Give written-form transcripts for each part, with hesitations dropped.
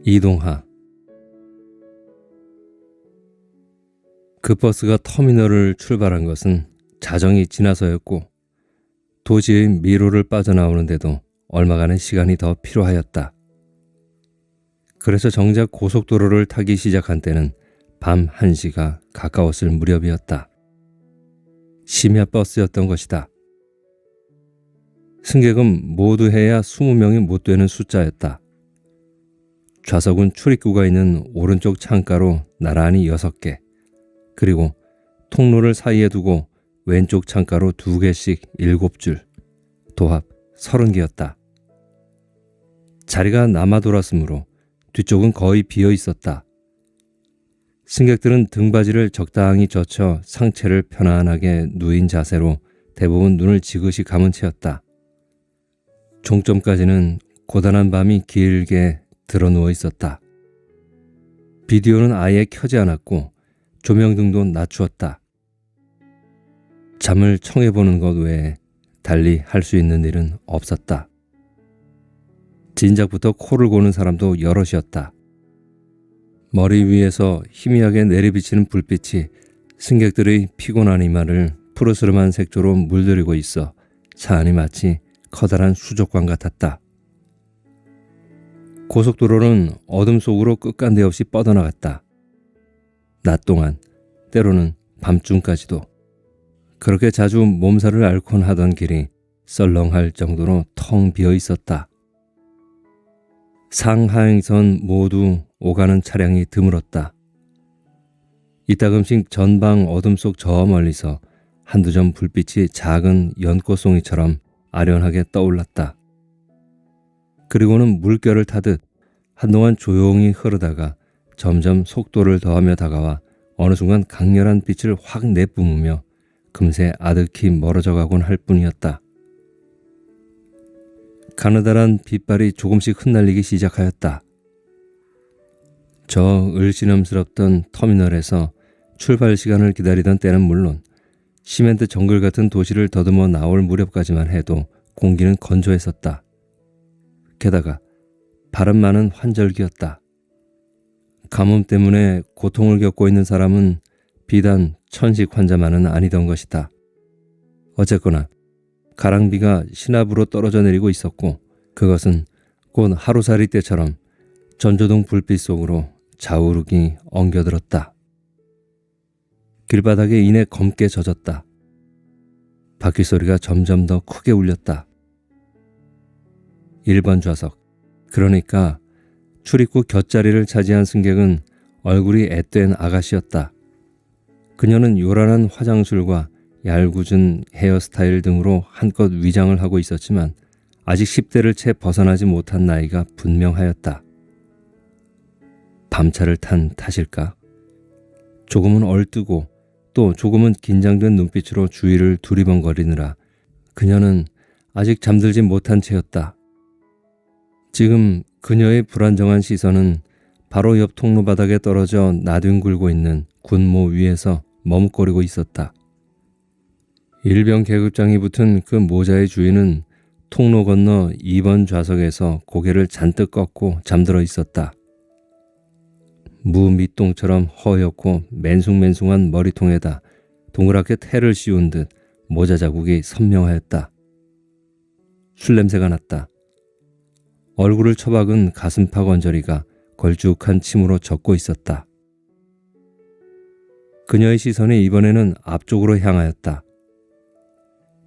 이동하. 그 버스가 터미널을 출발한 것은 자정이 지나서였고 도시의 미로를 빠져나오는데도 얼마간의 시간이 더 필요하였다. 그래서 정작 고속도로를 타기 시작한 때는 밤 1시가 가까웠을 무렵이었다. 심야 버스였던 것이다. 승객은 모두 해야 20명이 못 되는 숫자였다. 좌석은 출입구가 있는 오른쪽 창가로 나란히 6개, 그리고 통로를 사이에 두고 왼쪽 창가로 2개씩 7줄, 도합 30개였다. 자리가 남아 돌았으므로 뒤쪽은 거의 비어 있었다. 승객들은 등받이를 적당히 젖혀 상체를 편안하게 누인 자세로 대부분 눈을 지그시 감은 채였다. 종점까지는 고단한 밤이 길게 드러누워 있었다. 비디오는 아예 켜지 않았고 조명등도 낮추었다. 잠을 청해보는 것 외에 달리 할 수 있는 일은 없었다. 진작부터 코를 고는 사람도 여럿이었다. 머리 위에서 희미하게 내리비치는 불빛이 승객들의 피곤한 이마를 푸르스름한 색조로 물들이고 있어 차 안이 마치 커다란 수족관 같았다. 고속도로는 어둠 속으로 끝간데 없이 뻗어나갔다. 낮 동안, 때로는 밤중까지도 그렇게 자주 몸살을 앓곤 하던 길이 썰렁할 정도로 텅 비어 있었다. 상하행선 모두 오가는 차량이 드물었다. 이따금씩 전방 어둠 속 저 멀리서 한두 점 불빛이 작은 연꽃송이처럼 아련하게 떠올랐다. 그리고는 물결을 타듯 한동안 조용히 흐르다가 점점 속도를 더하며 다가와 어느 순간 강렬한 빛을 확 내뿜으며 금세 아득히 멀어져 가곤 할 뿐이었다. 가느다란 빛발이 조금씩 흩날리기 시작하였다. 저 을씨름스럽던 터미널에서 출발 시간을 기다리던 때는 물론 시멘트 정글 같은 도시를 더듬어 나올 무렵까지만 해도 공기는 건조했었다. 게다가 바람만은 환절기였다. 가뭄 때문에 고통을 겪고 있는 사람은 비단 천식 환자만은 아니던 것이다. 어쨌거나 가랑비가 시납으로 떨어져 내리고 있었고 그것은 곧 하루살이 때처럼 전조등 불빛 속으로 자우르기 엉겨들었다. 길바닥에 이내 검게 젖었다. 바퀴 소리가 점점 더 크게 울렸다. 1번 좌석, 그러니까 출입구 곁자리를 차지한 승객은 얼굴이 앳된 아가씨였다. 그녀는 요란한 화장술과 얄궂은 헤어스타일 등으로 한껏 위장을 하고 있었지만 아직 10대를 채 벗어나지 못한 나이가 분명하였다. 밤차를 탄 탓일까? 조금은 얼뜨고 또 조금은 긴장된 눈빛으로 주위를 두리번거리느라 그녀는 아직 잠들지 못한 채였다. 지금 그녀의 불안정한 시선은 바로 옆 통로 바닥에 떨어져 나뒹굴고 있는 군모 위에서 머뭇거리고 있었다. 일병 계급장이 붙은 그 모자의 주인은 통로 건너 2번 좌석에서 고개를 잔뜩 꺾고 잠들어 있었다. 무밑동처럼 허옇고 맨숭맨숭한 머리통에다 동그랗게 테를 씌운 듯 모자 자국이 선명하였다. 술 냄새가 났다. 얼굴을 처박은 가슴팍 언저리가 걸쭉한 침으로 젖고 있었다. 그녀의 시선이 이번에는 앞쪽으로 향하였다.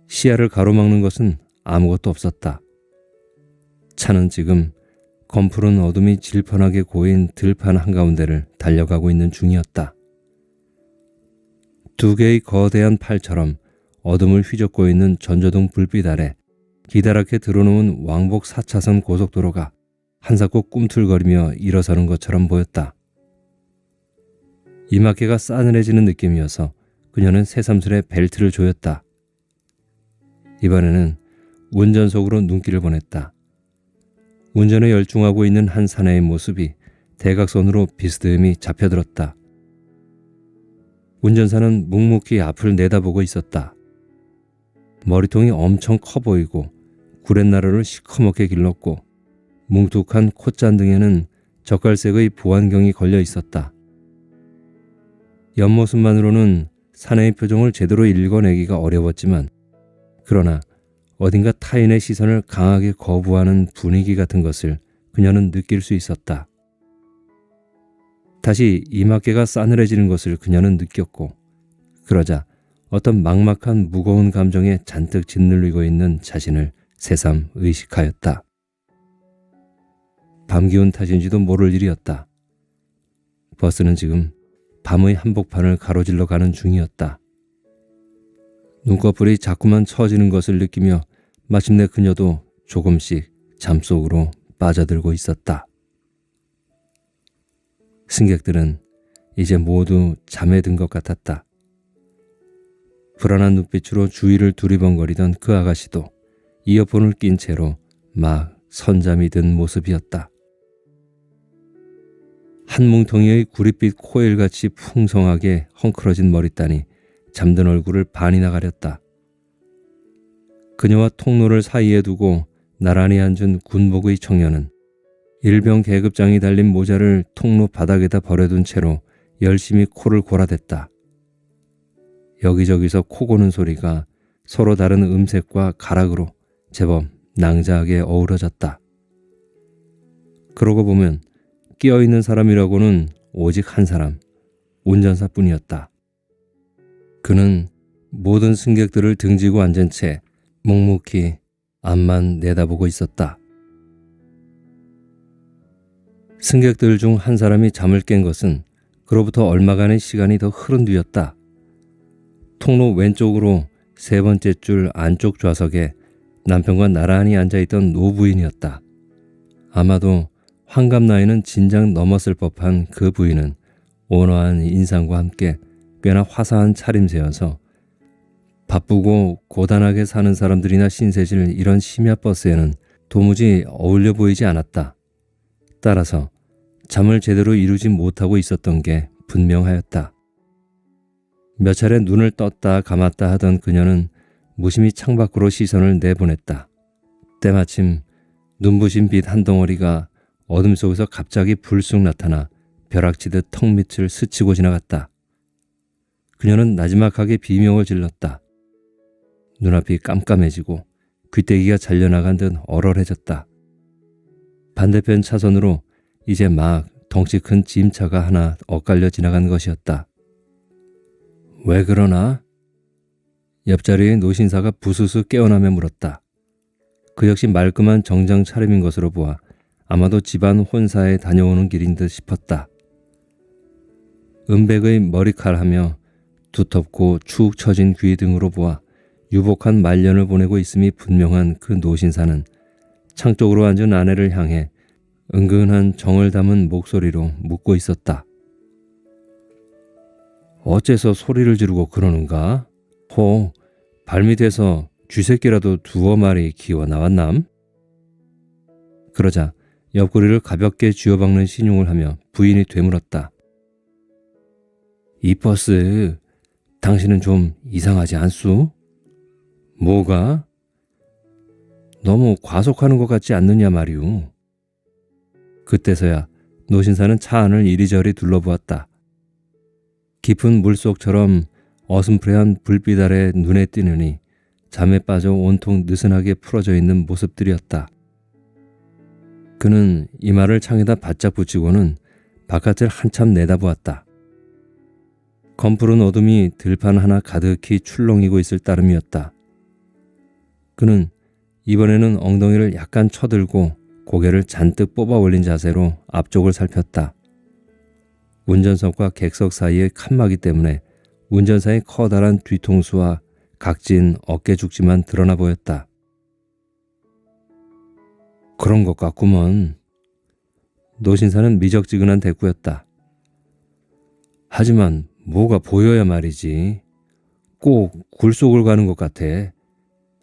시야를 가로막는 것은 아무것도 없었다. 차는 지금 검푸른 어둠이 질펀하게 고인 들판 한가운데를 달려가고 있는 중이었다. 2개의 거대한 팔처럼 어둠을 휘젓고 있는 전조등 불빛 아래 기다랗게 들어놓은 왕복 4차선 고속도로가 한사코 꿈틀거리며 일어서는 것처럼 보였다. 이마개가 싸늘해지는 느낌이어서 그녀는 새삼스레 벨트를 조였다. 이번에는 운전석으로 눈길을 보냈다. 운전에 열중하고 있는 한 사내의 모습이 대각선으로 비스듬히 잡혀들었다. 운전사는 묵묵히 앞을 내다보고 있었다. 머리통이 엄청 커 보이고 구렛나루를 시커멓게 길렀고 뭉툭한 콧잔등에는 젓갈색의 보안경이 걸려 있었다. 옆모습만으로는 사내의 표정을 제대로 읽어내기가 어려웠지만 그러나 어딘가 타인의 시선을 강하게 거부하는 분위기 같은 것을 그녀는 느낄 수 있었다. 다시 이마께가 싸늘해지는 것을 그녀는 느꼈고 그러자 어떤 막막한 무거운 감정에 잔뜩 짓눌리고 있는 자신을 새삼 의식하였다. 밤기운 탓인지도 모를 일이었다. 버스는 지금 밤의 한복판을 가로질러 가는 중이었다. 눈꺼풀이 자꾸만 처지는 것을 느끼며 마침내 그녀도 조금씩 잠속으로 빠져들고 있었다. 승객들은 이제 모두 잠에 든 것 같았다. 불안한 눈빛으로 주위를 두리번거리던 그 아가씨도 이어폰을 낀 채로 막 선잠이 든 모습이었다. 한 뭉텅이의 구릿빛 코일같이 풍성하게 헝클어진 머리단이 잠든 얼굴을 반이나 가렸다. 그녀와 통로를 사이에 두고 나란히 앉은 군복의 청년은 일병 계급장이 달린 모자를 통로 바닥에다 버려둔 채로 열심히 코를 골아댔다. 여기저기서 코 고는 소리가 서로 다른 음색과 가락으로 제법 낭자하게 어우러졌다. 그러고 보면 끼어있는 사람이라고는 오직 한 사람, 운전사뿐이었다. 그는 모든 승객들을 등지고 앉은 채 묵묵히 앞만 내다보고 있었다. 승객들 중 한 사람이 잠을 깬 것은 그로부터 얼마간의 시간이 더 흐른 뒤였다. 통로 왼쪽으로 세 번째 줄 안쪽 좌석에 남편과 나란히 앉아있던 노부인이었다. 아마도 환갑 나이는 진작 넘었을 법한 그 부인은 온화한 인상과 함께 꽤나 화사한 차림새여서 바쁘고 고단하게 사는 사람들이나 신세질 이런 심야 버스에는 도무지 어울려 보이지 않았다. 따라서 잠을 제대로 이루지 못하고 있었던 게 분명하였다. 몇 차례 눈을 떴다 감았다 하던 그녀는 무심히 창밖으로 시선을 내보냈다. 때마침 눈부신 빛 한 덩어리가 어둠 속에서 갑자기 불쑥 나타나 벼락치듯 턱 밑을 스치고 지나갔다. 그녀는 나지막하게 비명을 질렀다. 눈앞이 깜깜해지고 귀때기가 잘려나간 듯 얼얼해졌다. 반대편 차선으로 이제 막 덩치 큰 짐차가 하나 엇갈려 지나간 것이었다. 왜 그러나? 옆자리의 노신사가 부스스 깨어나며 물었다. 그 역시 말끔한 정장 차림인 것으로 보아 아마도 집안 혼사에 다녀오는 길인 듯 싶었다. 은백의 머리칼하며 두텁고 축 처진 귀 등으로 보아 유복한 말년을 보내고 있음이 분명한 그 노신사는 창 쪽으로 앉은 아내를 향해 은근한 정을 담은 목소리로 묻고 있었다. 어째서 소리를 지르고 그러는가? 호, 발밑에서 쥐새끼라도 두어 마리 기어 나왔남? 그러자 옆구리를 가볍게 쥐어박는 신용을 하며 부인이 되물었다. 이 버스, 당신은 좀 이상하지 않소? 뭐가? 너무 과속하는 것 같지 않느냐 말이오. 그때서야 노신사는 차 안을 이리저리 둘러보았다. 깊은 물속처럼 어슴푸레한 불빛 아래 눈에 띄느니 잠에 빠져 온통 느슨하게 풀어져 있는 모습들이었다. 그는 이마를 창에다 바짝 붙이고는 바깥을 한참 내다보았다. 검푸른 어둠이 들판 하나 가득히 출렁이고 있을 따름이었다. 그는 이번에는 엉덩이를 약간 쳐들고 고개를 잔뜩 뽑아 올린 자세로 앞쪽을 살폈다. 운전석과 객석 사이의 칸막이 때문에 운전사의 커다란 뒤통수와 각진 어깨 죽지만 드러나 보였다. 그런 것 같구먼. 노신사는 미적지근한 대꾸였다. 하지만 뭐가 보여야 말이지. 꼭 굴속을 가는 것 같아.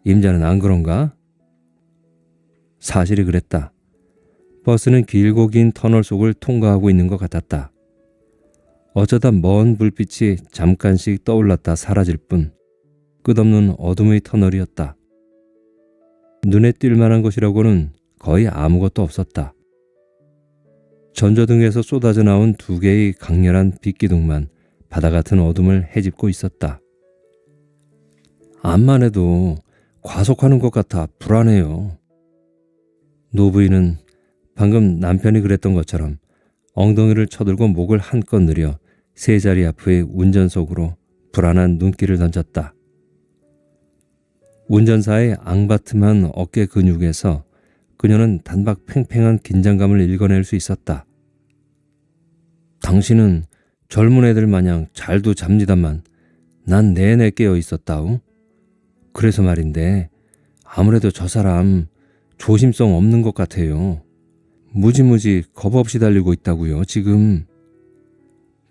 임자는 안 그런가? 사실이 그랬다. 버스는 길고 긴 터널 속을 통과하고 있는 것 같았다. 어쩌다 먼 불빛이 잠깐씩 떠올랐다 사라질 뿐 끝없는 어둠의 터널이었다. 눈에 띌 만한 것이라고는 거의 아무것도 없었다. 전조등에서 쏟아져 나온 두 개의 강렬한 빛기둥만 바다 같은 어둠을 헤집고 있었다. 암만 해도 과속하는 것 같아 불안해요. 노부인은 방금 남편이 그랬던 것처럼 엉덩이를 쳐들고 목을 한껏 늘여 세 자리 앞의 운전석으로 불안한 눈길을 던졌다. 운전사의 앙바틈한 어깨 근육에서 그녀는 단박 팽팽한 긴장감을 읽어낼 수 있었다. 당신은 젊은 애들 마냥 잘도 잡니다만 난 내내 깨어 있었다우. 그래서 말인데 아무래도 저 사람 조심성 없는 것 같아요. 무지무지 겁 없이 달리고 있다고요, 지금.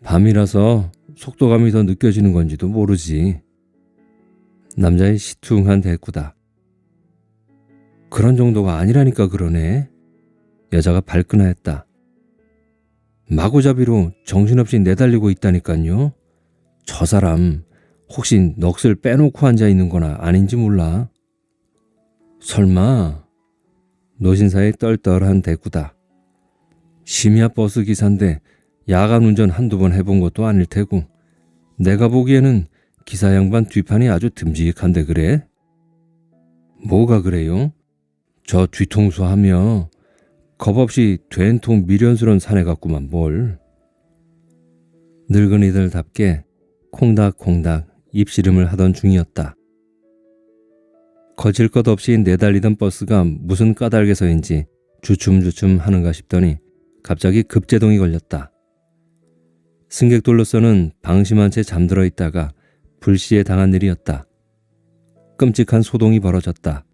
밤이라서 속도감이 더 느껴지는 건지도 모르지. 남자의 시퉁한 대꾸다. 그런 정도가 아니라니까 그러네. 여자가 발끈하였다. 마구잡이로 정신없이 내달리고 있다니까요. 저 사람 혹시 넋을 빼놓고 앉아있는 거나 아닌지 몰라. 설마. 노신사의 떨떨한 대꾸다. 심야 버스 기사인데 야간 운전 한두 번 해본 것도 아닐 테고 내가 보기에는 기사 양반 뒷판이 아주 듬직한데 그래? 뭐가 그래요? 저 뒤통수 하며 겁없이 된통 미련스러운 사내 같구만 뭘. 늙은이들답게 콩닥콩닥 입씨름을 하던 중이었다. 거칠 것 없이 내달리던 버스가 무슨 까닭에서인지 주춤주춤 하는가 싶더니 갑자기 급제동이 걸렸다. 승객들로서는 방심한 채 잠들어 있다가 불시에 당한 일이었다. 끔찍한 소동이 벌어졌다.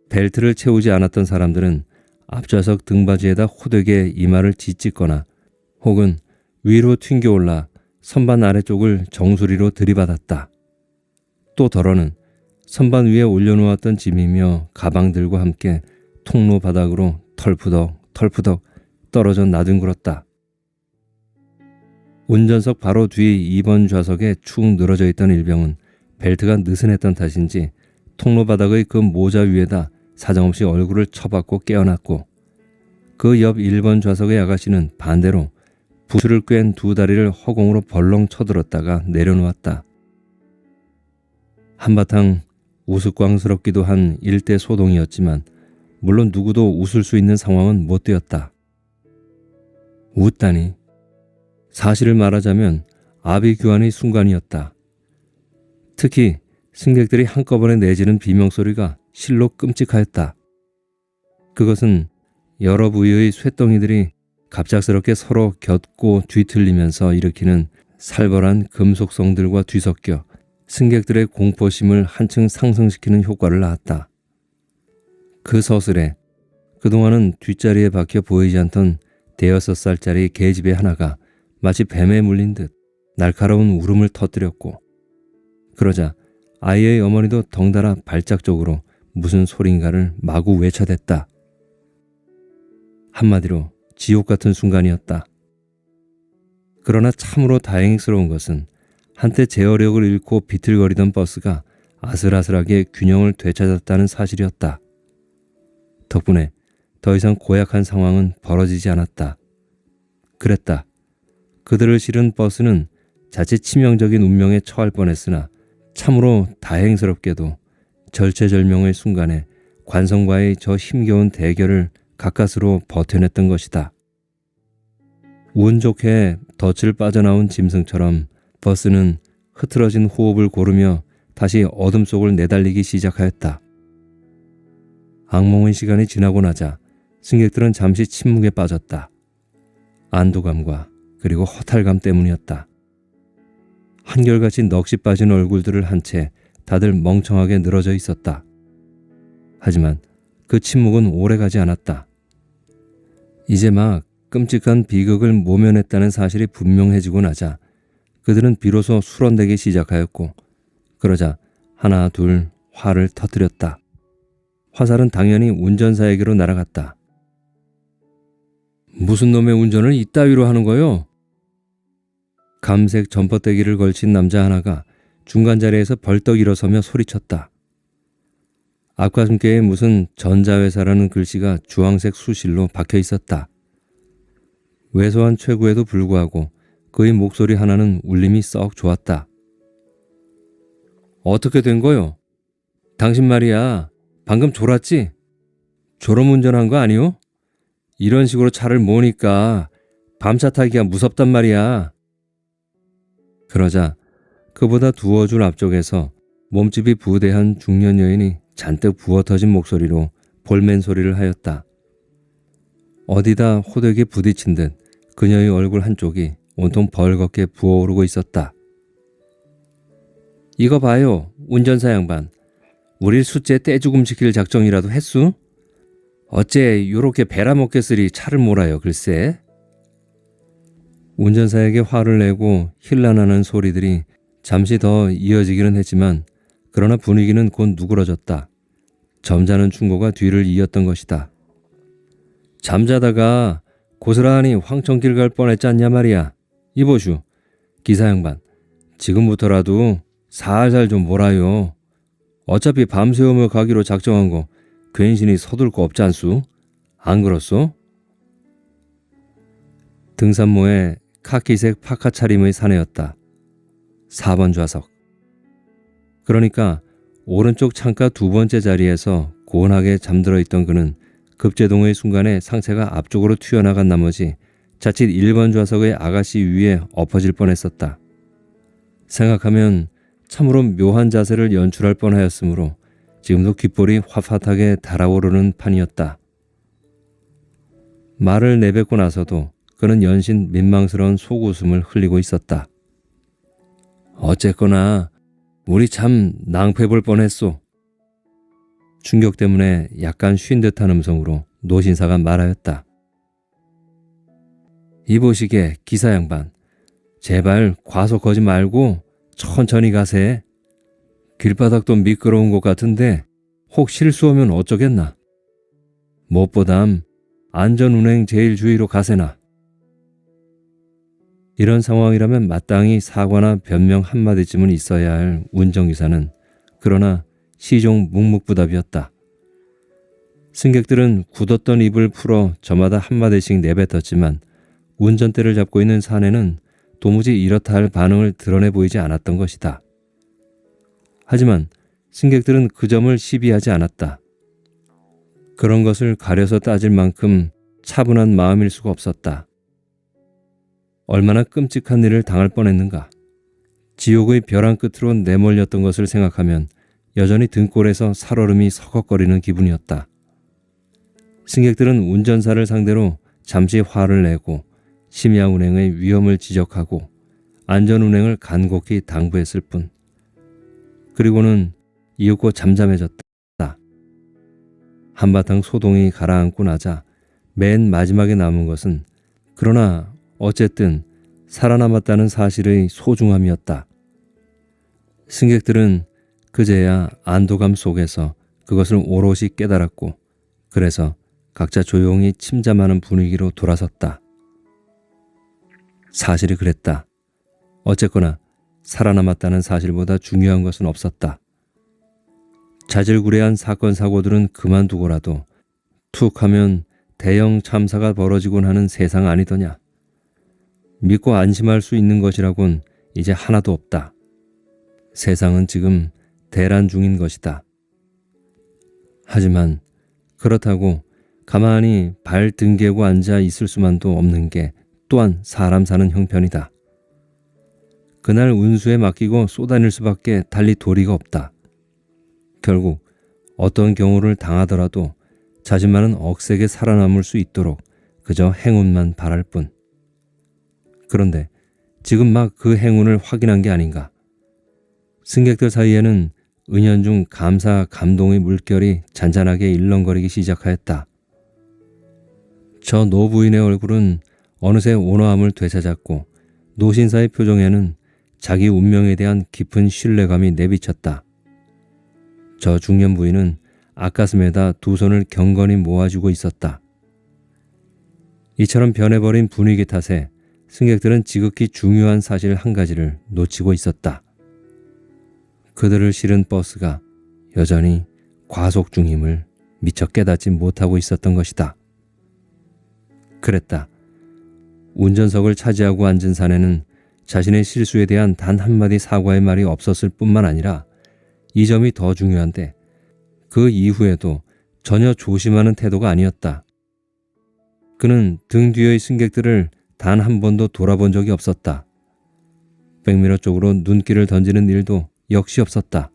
벨트를 채우지 않았던 사람들은 앞좌석 등받이에다 호되게 이마를 짓짓거나 혹은 위로 튕겨올라 선반 아래쪽을 정수리로 들이받았다. 또 덜어는 선반 위에 올려놓았던 짐이며 가방들과 함께 통로 바닥으로 털푸덕 떨어져 나뒹굴었다. 운전석 바로 뒤 2번 좌석에 축 늘어져 있던 일병은 벨트가 느슨했던 탓인지 통로 바닥의 그 모자 위에다 사정없이 얼굴을 쳐박고 깨어났고 그 옆 1번 좌석의 아가씨는 반대로 부수를 꿰은 두 다리를 허공으로 벌렁 쳐들었다가 내려놓았다. 한바탕 우스꽝스럽기도 한 일대 소동이었지만 물론 누구도 웃을 수 있는 상황은 못 되었다. 웃다니. 사실을 말하자면 아비규환의 순간이었다. 특히 승객들이 한꺼번에 내지른 비명소리가 실로 끔찍하였다. 그것은 여러 부위의 쇳덩이들이 갑작스럽게 서로 곁고 뒤틀리면서 일으키는 살벌한 금속성들과 뒤섞여 승객들의 공포심을 한층 상승시키는 효과를 낳았다. 그 서슬에 그동안은 뒷자리에 박혀 보이지 않던 5살짜리 계집애 하나가 마치 뱀에 물린 듯 날카로운 울음을 터뜨렸고 그러자 아이의 어머니도 덩달아 발작적으로 무슨 소린가를 마구 외쳐댔다. 한마디로 지옥 같은 순간이었다. 그러나 참으로 다행스러운 것은 한때 제어력을 잃고 비틀거리던 버스가 아슬아슬하게 균형을 되찾았다는 사실이었다. 덕분에 더 이상 고약한 상황은 벌어지지 않았다. 그랬다. 그들을 실은 버스는 자칫 치명적인 운명에 처할 뻔했으나 참으로 다행스럽게도 절체절명의 순간에 관성과의 저 힘겨운 대결을 가까스로 버텨냈던 것이다. 운 좋게 덫을 빠져나온 짐승처럼 버스는 흐트러진 호흡을 고르며 다시 어둠 속을 내달리기 시작하였다. 악몽의 시간이 지나고 나자 승객들은 잠시 침묵에 빠졌다. 안도감과 그리고 허탈감 때문이었다. 한결같이 넋이 빠진 얼굴들을 한 채 다들 멍청하게 늘어져 있었다. 하지만 그 침묵은 오래가지 않았다. 이제 막 끔찍한 비극을 모면했다는 사실이 분명해지고 나자 그들은 비로소 술언대기 시작하였고 그러자 하나 둘 화를 터뜨렸다. 화살은 당연히 운전사에게로 날아갔다. 무슨 놈의 운전을 이따위로 하는 거요? 감색 점퍼대기를 걸친 남자 하나가 중간 자리에서 벌떡 일어서며 소리쳤다. 앞가슴께에 무슨 전자회사라는 글씨가 주황색 수실로 박혀 있었다. 왜소한 최구에도 불구하고 그의 목소리 하나는 울림이 썩 좋았다. 어떻게 된 거요? 당신 말이야. 방금 졸았지? 졸음운전한 거 아니오? 이런 식으로 차를 모으니까 밤차 타기가 무섭단 말이야. 그러자 그보다 두어 줄 앞쪽에서 몸집이 부대한 중년 여인이 잔뜩 부어터진 목소리로 볼멘 소리를 하였다. 어디다 호되게 부딪힌 듯 그녀의 얼굴 한쪽이 온통 벌겋게 부어오르고 있었다. 이거 봐요, 운전사 양반. 우릴 숫제 떼죽음시킬 작정이라도 했수? 어째 요렇게 베라먹겠으리 차를 몰아요, 글쎄. 운전사에게 화를 내고 힐난하는 소리들이 잠시 더 이어지기는 했지만 그러나 분위기는 곧 누그러졌다. 점잖은 충고가 뒤를 이었던 것이다. 잠자다가 고스란히 황천길 갈 뻔했지 않냐 말이야. 이보슈, 기사 양반. 지금부터라도 살살 좀 몰아요. 어차피 밤새우며 가기로 작정한 거 괜시니 서둘 거 없지 않수? 안 그렇소? 등산모에 카키색 파카 차림의 사내였다. 4번 좌석. 그러니까 오른쪽 창가 두 번째 자리에서 고운하게 잠들어 있던 그는 급제동의 순간에 상체가 앞쪽으로 튀어나간 나머지 자칫 1번 좌석의 아가씨 위에 엎어질 뻔했었다. 생각하면 참으로 묘한 자세를 연출할 뻔하였으므로 지금도 귓볼이 화fat하게 달아오르는 판이었다. 말을 내뱉고 나서도 그는 연신 민망스러운 속웃음을 흘리고 있었다. 어쨌거나 우리 참 낭패 볼 뻔했소. 충격 때문에 약간 쉰 듯한 음성으로 노신사가 말하였다. 이보시게 기사 양반. 제발 과속하지 말고 천천히 가세. 길바닥도 미끄러운 것 같은데 혹 실수하면 어쩌겠나. 무엇보담 안전운행 제일 주의로 가세나. 이런 상황이라면 마땅히 사과나 변명 한마디쯤은 있어야 할 운전기사는 그러나 시종 묵묵부답이었다. 승객들은 굳었던 입을 풀어 저마다 한마디씩 내뱉었지만 운전대를 잡고 있는 사내는 도무지 이렇다 할 반응을 드러내 보이지 않았던 것이다. 하지만 승객들은 그 점을 시비하지 않았다. 그런 것을 가려서 따질 만큼 차분한 마음일 수가 없었다. 얼마나 끔찍한 일을 당할 뻔했는가. 지옥의 벼랑 끝으로 내몰렸던 것을 생각하면 여전히 등골에서 살얼음이 서걱거리는 기분이었다. 승객들은 운전사를 상대로 잠시 화를 내고 심야 운행의 위험을 지적하고 안전 운행을 간곡히 당부했을 뿐. 그리고는 이윽고 잠잠해졌다. 한바탕 소동이 가라앉고 나자 맨 마지막에 남은 것은 그러나 어쨌든 살아남았다는 사실의 소중함이었다. 승객들은 그제야 안도감 속에서 그것을 오롯이 깨달았고 그래서 각자 조용히 침잠하는 분위기로 돌아섰다. 사실이 그랬다. 어쨌거나 살아남았다는 사실보다 중요한 것은 없었다. 자질구레한 사건 사고들은 그만두고라도 툭 하면 대형 참사가 벌어지곤 하는 세상 아니더냐. 믿고 안심할 수 있는 것이라곤 이제 하나도 없다. 세상은 지금 대란 중인 것이다. 하지만 그렇다고 가만히 발 등개고 앉아 있을 수만도 없는 게 또한 사람 사는 형편이다. 그날 운수에 맡기고 쏘다닐 수밖에 달리 도리가 없다. 결국 어떤 경우를 당하더라도 자신만은 억세게 살아남을 수 있도록 그저 행운만 바랄 뿐. 그런데 지금 막 그 행운을 확인한 게 아닌가. 승객들 사이에는 은연중 감사 감동의 물결이 잔잔하게 일렁거리기 시작하였다. 저 노부인의 얼굴은 어느새 온화함을 되찾았고 노신사의 표정에는 자기 운명에 대한 깊은 신뢰감이 내비쳤다. 저 중년 부인은 앞가슴에다 두 손을 경건히 모아주고 있었다. 이처럼 변해버린 분위기 탓에 승객들은 지극히 중요한 사실 한 가지를 놓치고 있었다. 그들을 실은 버스가 여전히 과속 중임을 미처 깨닫지 못하고 있었던 것이다. 그랬다. 운전석을 차지하고 앉은 사내는 자신의 실수에 대한 단 한마디 사과의 말이 없었을 뿐만 아니라 이 점이 더 중요한데 그 이후에도 전혀 조심하는 태도가 아니었다. 그는 등 뒤의 승객들을 단 한 번도 돌아본 적이 없었다. 백미러 쪽으로 눈길을 던지는 일도 역시 없었다.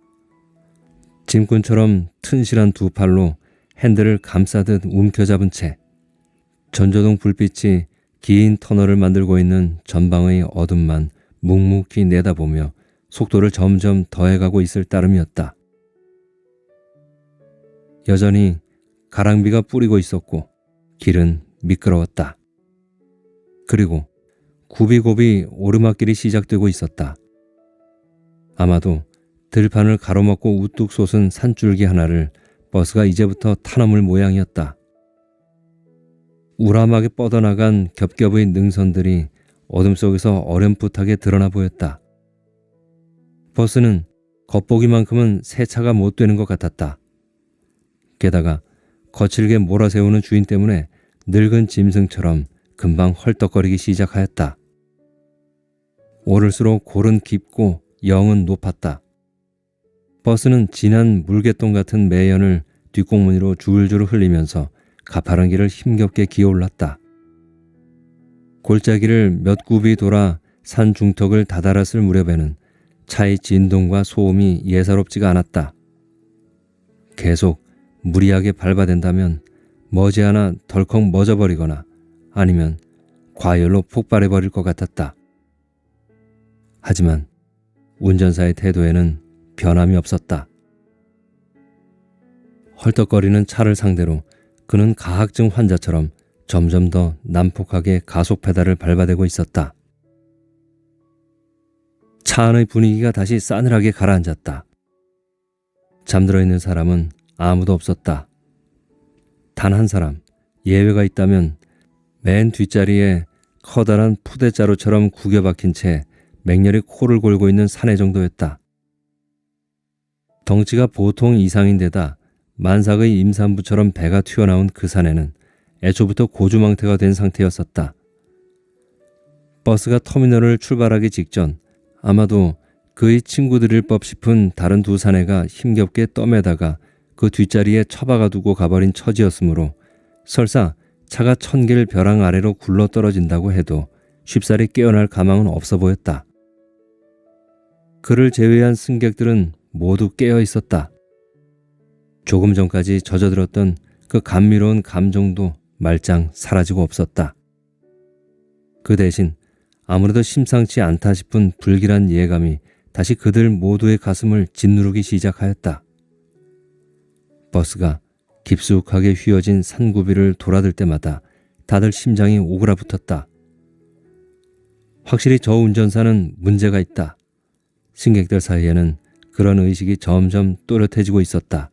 짐꾼처럼 튼실한 두 팔로 핸들을 감싸듯 움켜잡은 채 전조등 불빛이 긴 터널을 만들고 있는 전방의 어둠만 묵묵히 내다보며 속도를 점점 더해가고 있을 따름이었다. 여전히 가랑비가 뿌리고 있었고 길은 미끄러웠다. 그리고 굽이굽이 오르막길이 시작되고 있었다. 아마도 들판을 가로막고 우뚝 솟은 산줄기 하나를 버스가 이제부터 타넘을 모양이었다. 우람하게 뻗어나간 겹겹의 능선들이 어둠 속에서 어렴풋하게 드러나 보였다. 버스는 겉보기만큼은 새 차가 못 되는 것 같았다. 게다가 거칠게 몰아세우는 주인 때문에 늙은 짐승처럼 금방 헐떡거리기 시작하였다. 오를수록 골은 깊고 영은 높았다. 버스는 진한 물개똥 같은 매연을 뒷공무니로 줄줄 흘리면서 가파른 길을 힘겹게 기어올랐다. 골짜기를 몇 굽이 돌아 산 중턱을 다다랐을 무렵에는 차의 진동과 소음이 예사롭지가 않았다. 계속 무리하게 밟아댄다면 머지않아 덜컥 멎어버리거나 아니면 과열로 폭발해버릴 것 같았다. 하지만 운전사의 태도에는 변함이 없었다. 헐떡거리는 차를 상대로 그는 가학증 환자처럼 점점 더 난폭하게 가속 페달을 밟아대고 있었다. 차 안의 분위기가 다시 싸늘하게 가라앉았다. 잠들어 있는 사람은 아무도 없었다. 단 한 사람, 예외가 있다면 맨 뒷자리에 커다란 푸대자루처럼 구겨 박힌 채 맹렬히 코를 골고 있는 사내 정도였다. 덩치가 보통 이상인데다 만삭의 임산부처럼 배가 튀어나온 그 사내는 애초부터 고주망태가 된 상태였었다. 버스가 터미널을 출발하기 직전 아마도 그의 친구들일 법 싶은 다른 두 사내가 힘겹게 떠매다가 그 뒷자리에 처박아 두고 가버린 처지였으므로 설사 차가 1000길 벼랑 아래로 굴러떨어진다고 해도 쉽사리 깨어날 가망은 없어 보였다. 그를 제외한 승객들은 모두 깨어 있었다. 조금 전까지 젖어들었던 그 감미로운 감정도 말짱 사라지고 없었다. 그 대신 아무래도 심상치 않다 싶은 불길한 예감이 다시 그들 모두의 가슴을 짓누르기 시작하였다. 버스가 깊숙하게 휘어진 산구비를 돌아들 때마다 다들 심장이 오그라붙었다. 확실히 저 운전사는 문제가 있다. 승객들 사이에는 그런 의식이 점점 또렷해지고 있었다.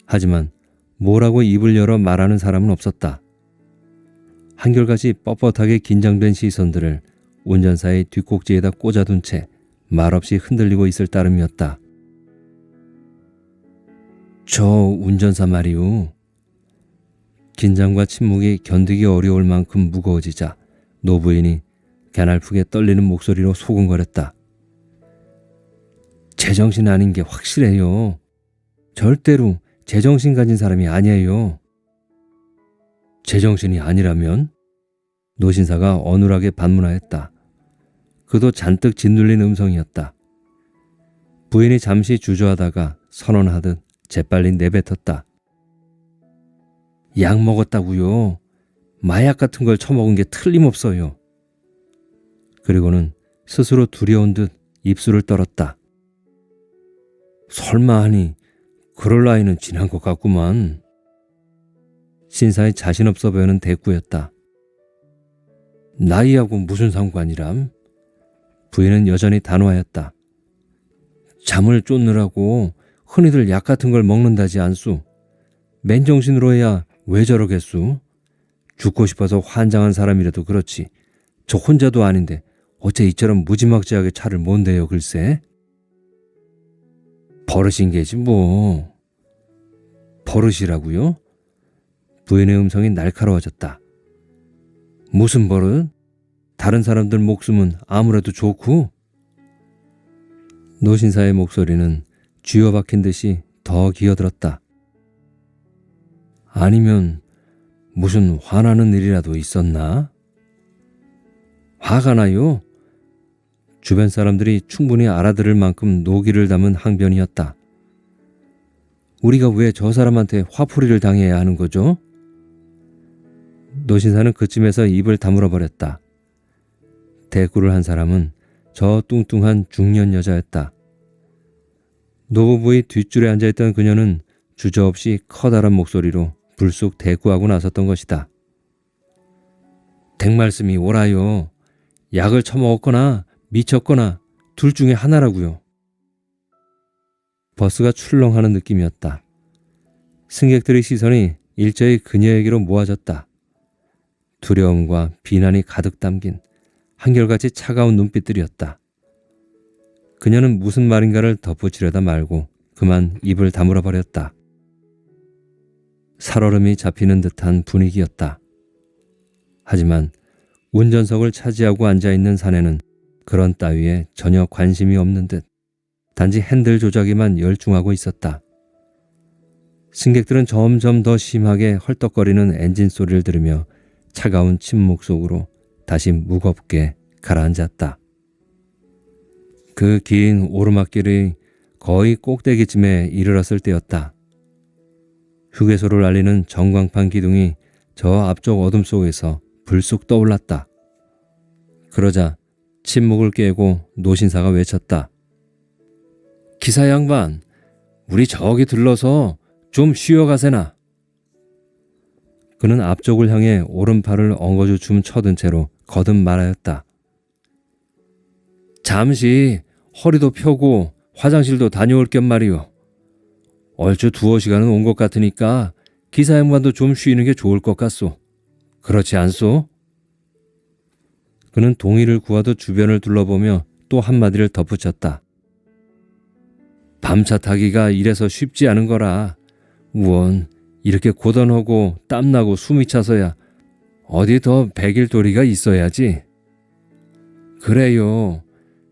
하지만 뭐라고 입을 열어 말하는 사람은 없었다. 한결같이 뻣뻣하게 긴장된 시선들을 운전사의 뒷꼭지에다 꽂아둔 채 말없이 흔들리고 있을 따름이었다. 저 운전사 말이오. 긴장과 침묵이 견디기 어려울 만큼 무거워지자 노부인이 가날프게 떨리는 목소리로 소곤거렸다. 제정신 아닌 게 확실해요. 절대로 제정신 가진 사람이 아니에요. 제정신이 아니라면? 노신사가 어눌하게 반문하였다. 그도 잔뜩 짓눌린 음성이었다. 부인이 잠시 주저하다가 선언하듯 재빨리 내뱉었다. 약 먹었다고요. 마약 같은 걸 처먹은 게 틀림없어요. 그리고는 스스로 두려운 듯 입술을 떨었다. 설마 하니 그럴 나이는 지난 것 같구만. 신사의 자신 없어 보이는 대꾸였다. 나이하고 무슨 상관이람? 부인은 여전히 단호하였다. 잠을 쫓느라고 흔히들 약 같은 걸 먹는다지 않수. 맨정신으로 해야 왜 저러겠수? 죽고 싶어서 환장한 사람이라도 그렇지. 저 혼자도 아닌데 어째 이처럼 무지막지하게 차를 못 내요 글쎄. 버릇인 게지 뭐. 버릇이라고요? 부인의 음성이 날카로워졌다. 무슨 버릇? 다른 사람들 목숨은 아무래도 좋고. 노신사의 목소리는 쥐어 박힌 듯이 더 기어들었다. 아니면 무슨 화나는 일이라도 있었나? 화가 나요? 주변 사람들이 충분히 알아들을 만큼 노기를 담은 항변이었다. 우리가 왜 저 사람한테 화풀이를 당해야 하는 거죠? 노신사는 그쯤에서 입을 다물어 버렸다. 대꾸를 한 사람은 저 뚱뚱한 중년 여자였다. 노부부의 뒷줄에 앉아있던 그녀는 주저없이 커다란 목소리로 불쑥 대꾸하고 나섰던 것이다. 댁말씀이 옳아요. 약을 처먹었거나 미쳤거나 둘 중에 하나라고요. 버스가 출렁하는 느낌이었다. 승객들의 시선이 일제히 그녀에게로 모아졌다. 두려움과 비난이 가득 담긴 한결같이 차가운 눈빛들이었다. 그녀는 무슨 말인가를 덧붙이려다 말고 그만 입을 다물어 버렸다. 살얼음이 잡히는 듯한 분위기였다. 하지만 운전석을 차지하고 앉아있는 사내는 그런 따위에 전혀 관심이 없는 듯 단지 핸들 조작에만 열중하고 있었다. 승객들은 점점 더 심하게 헐떡거리는 엔진 소리를 들으며 차가운 침묵 속으로 다시 무겁게 가라앉았다. 그 긴 오르막길의 거의 꼭대기쯤에 이르렀을 때였다. 휴게소를 알리는 전광판 기둥이 저 앞쪽 어둠 속에서 불쑥 떠올랐다. 그러자 침묵을 깨고 노신사가 외쳤다. 기사 양반, 우리 저기 들러서 좀 쉬어가세나. 그는 앞쪽을 향해 오른팔을 엉거주춤 쳐든 채로 거듭 말하였다. 잠시 허리도 펴고 화장실도 다녀올 겸 말이오. 얼추 2시간은 온 것 같으니까 기사 양반도 좀 쉬는 게 좋을 것 같소. 그렇지 않소? 그는 동의를 구하듯 주변을 둘러보며 또 한마디를 덧붙였다. 밤차 타기가 이래서 쉽지 않은 거라. 우원 이렇게 고단하고 땀나고 숨이 차서야 어디 더 백일도리가 있어야지. 그래요.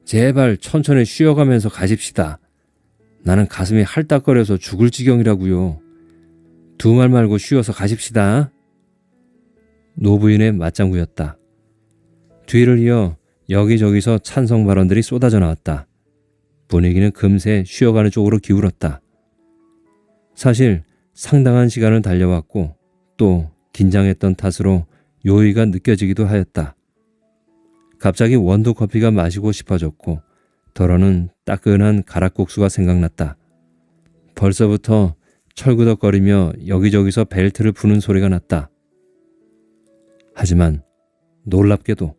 제발 천천히 쉬어가면서 가십시다. 나는 가슴이 할딱거려서 죽을 지경이라고요. 두 말 말고 쉬어서 가십시다. 노부인의 맞장구였다. 뒤를 이어 여기저기서 찬성 발언들이 쏟아져 나왔다. 분위기는 금세 쉬어가는 쪽으로 기울었다. 사실 상당한 시간을 달려왔고 또 긴장했던 탓으로 요의가 느껴지기도 하였다. 갑자기 원두 커피가 마시고 싶어졌고 덜어는 따끈한 가락국수가 생각났다. 벌써부터 철구덕거리며 여기저기서 벨트를 푸는 소리가 났다. 하지만 놀랍게도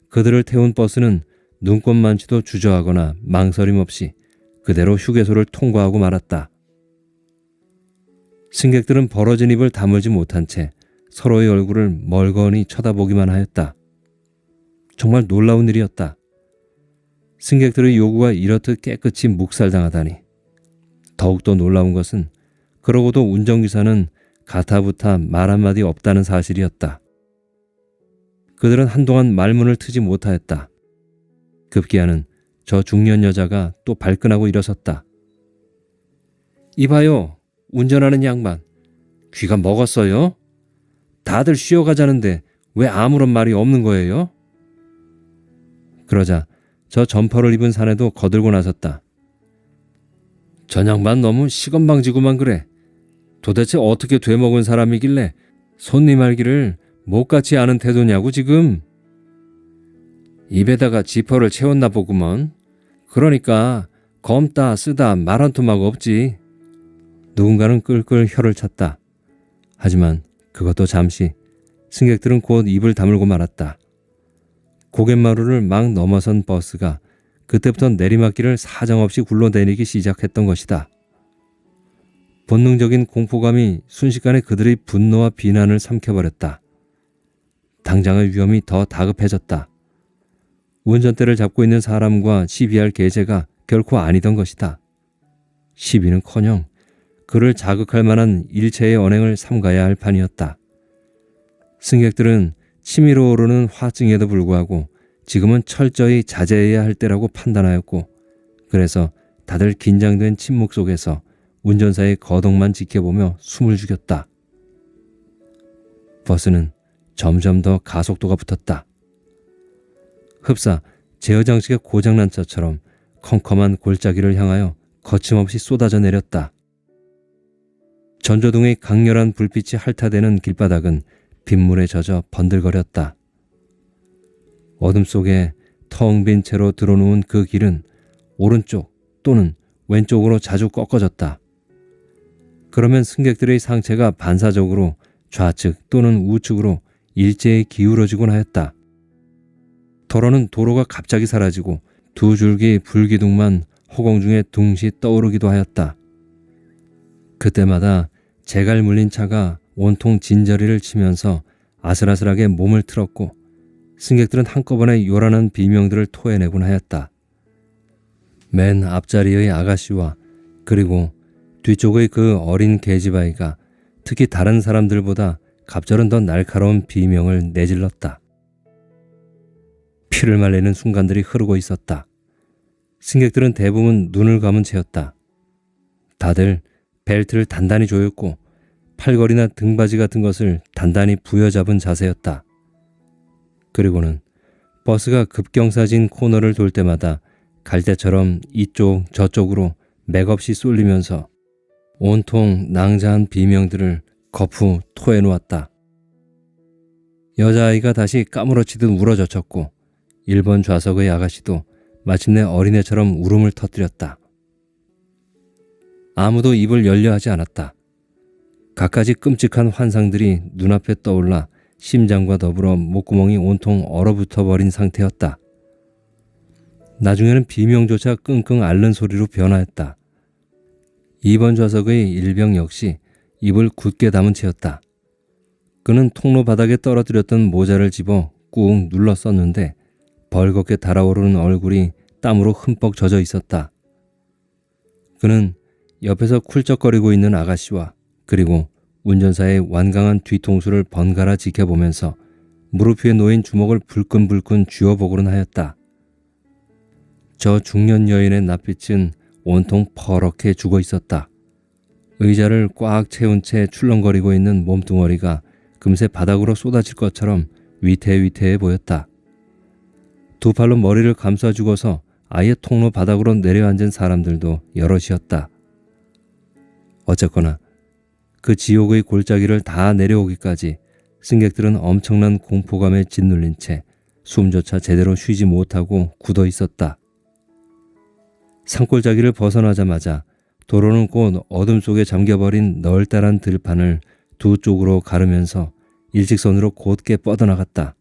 그들을 태운 버스는 눈꼽만치도 주저하거나 망설임 없이 그대로 휴게소를 통과하고 말았다. 승객들은 벌어진 입을 다물지 못한 채 서로의 얼굴을 멀거니 쳐다보기만 하였다. 정말 놀라운 일이었다. 승객들의 요구가 이렇듯 깨끗이 묵살당하다니. 더욱더 놀라운 것은 그러고도 운전기사는 가타부타 말 한마디 없다는 사실이었다. 그들은 한동안 말문을 트지 못하였다. 급기야는 저 중년 여자가 또 발끈하고 일어섰다. 이봐요, 운전하는 양반. 귀가 먹었어요? 다들 쉬어가자는데 왜 아무런 말이 없는 거예요? 그러자 저 점퍼를 입은 사내도 거들고 나섰다. 전 양반 너무 시건방지구만 그래. 도대체 어떻게 되먹은 사람이길래 손님 알기를 못같이 아는 태도냐고 지금. 입에다가 지퍼를 채웠나 보구먼. 그러니까 검다 쓰다 말 한 토막 없지. 누군가는 끌끌 혀를 찼다. 하지만 그것도 잠시. 승객들은 곧 입을 다물고 말았다. 고갯마루를 막 넘어선 버스가 그때부터 내리막길을 사정없이 굴러다니기 시작했던 것이다. 본능적인 공포감이 순식간에 그들의 분노와 비난을 삼켜버렸다. 당장의 위험이 더 다급해졌다. 운전대를 잡고 있는 사람과 시비할 계제가 결코 아니던 것이다. 시비는커녕 그를 자극할 만한 일체의 언행을 삼가야 할 판이었다. 승객들은 치밀어 오르는 화증에도 불구하고 지금은 철저히 자제해야 할 때라고 판단하였고, 그래서 다들 긴장된 침묵 속에서 운전사의 거동만 지켜보며 숨을 죽였다. 버스는 점점 더 가속도가 붙었다. 흡사 제어 장치가 고장난 차처럼 컴컴한 골짜기를 향하여 거침없이 쏟아져 내렸다. 전조등의 강렬한 불빛이 핥아대는 길바닥은 빗물에 젖어 번들거렸다. 어둠 속에 텅 빈 채로 들어놓은 그 길은 오른쪽 또는 왼쪽으로 자주 꺾어졌다. 그러면 승객들의 상체가 반사적으로 좌측 또는 우측으로 일제히 기울어지곤 하였다. 더러는 도로가 갑자기 사라지고 두 줄기 불기둥만 허공 중에 둥시 떠오르기도 하였다. 그때마다 재갈 물린 차가 온통 진저리를 치면서 아슬아슬하게 몸을 틀었고, 승객들은 한꺼번에 요란한 비명들을 토해내곤 하였다. 맨 앞자리의 아가씨와 그리고 뒤쪽의 그 어린 계집아이가 특히 다른 사람들보다 갑절은 더 날카로운 비명을 내질렀다. 피를 말리는 순간들이 흐르고 있었다. 승객들은 대부분 눈을 감은 채였다. 다들 벨트를 단단히 조였고 팔걸이나 등받이 같은 것을 단단히 부여잡은 자세였다. 그리고는 버스가 급경사진 코너를 돌 때마다 갈대처럼 이쪽 저쪽으로 맥없이 쏠리면서 온통 낭자한 비명들을 거푸 토해놓았다. 여자아이가 다시 까무러치듯 울어젖혔고 1번 좌석의 아가씨도 마침내 어린애처럼 울음을 터뜨렸다. 아무도 입을 열려 하지 않았다. 갖가지 끔찍한 환상들이 눈앞에 떠올라 심장과 더불어 목구멍이 온통 얼어붙어 버린 상태였다. 나중에는 비명조차 끙끙 앓는 소리로 변화했다. 2번 좌석의 일병 역시 입을 굳게 담은 채였다. 그는 통로 바닥에 떨어뜨렸던 모자를 집어 꾹 눌러 썼는데 벌겋게 달아오르는 얼굴이 땀으로 흠뻑 젖어 있었다. 그는 옆에서 쿨쩍거리고 있는 아가씨와 그리고 운전사의 완강한 뒤통수를 번갈아 지켜보면서 무릎 위에 놓인 주먹을 불끈불끈 쥐어보고는 하였다. 저 중년 여인의 낯빛은 온통 퍼렇게 죽어 있었다. 의자를 꽉 채운 채 출렁거리고 있는 몸뚱어리가 금세 바닥으로 쏟아질 것처럼 위태위태해 보였다. 두 팔로 머리를 감싸주고서 아예 통로 바닥으로 내려앉은 사람들도 여럿이었다. 어쨌거나 그 지옥의 골짜기를 다 내려오기까지 승객들은 엄청난 공포감에 짓눌린 채 숨조차 제대로 쉬지 못하고 굳어 있었다. 산골짜기를 벗어나자마자 도로는 곧 어둠 속에 잠겨버린 널따란 들판을 두 쪽으로 가르면서 일직선으로 곧게 뻗어나갔다.